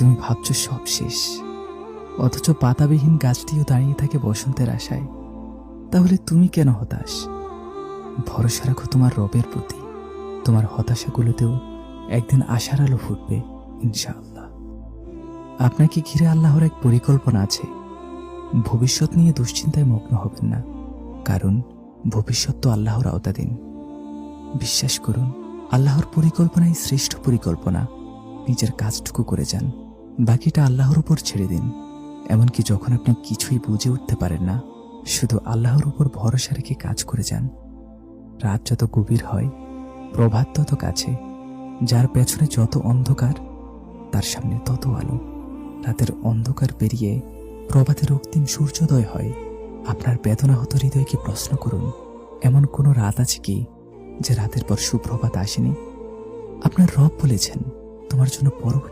তুমি ভাবছো সব শেষ, অথচ পাতাবিহীন গাছটিও দাঁড়িয়ে থাকে বসন্তের আশায়। তাহলে তুমি কেন হতাশ? ভরসা রাখো তোমার রবের প্রতি। তোমার হতাশাগুলোতেও একদিন আশার আলো ফুটবে, ইনশাআল্লাহ। আপনাকে ঘিরে আল্লাহর এক পরিকল্পনা আছে। ভবিষ্যৎ নিয়ে দুশ্চিন্তায় মগ্ন হবেন না, কারণ ভবিষ্যৎ তো আল্লাহর আওতাধীন। বিশ্বাস করুন, আল্লাহর পরিকল্পনাই শ্রেষ্ঠ পরিকল্পনা। নিজের কাজটুকু করে যান, বাকিটা আল্লাহর উপর ছেড়ে দিন। এমনকি যখন আপনি কিছুই বুঝে উঠতে পারেন না, শুধু আল্লাহর উপর ভরসা রেখে কাজ করে যান। রাত যত গভীর হয়, প্রভাত তত কাছে। যার পেছনে যত অন্ধকার, তার সামনে তত আলো। রাতের অন্ধকার পেরিয়ে প্রভাতের রক্তিম সূর্যোদয় হয়। আপনার বেদনাহত হৃদয়কে প্রশ্ন করুন, এমন কোনো রাত আছে কি যে রাতের পর সুপ্রভাত আসেনি? আপনার রব বলেছেন, তোমার জন্য পরবর্তী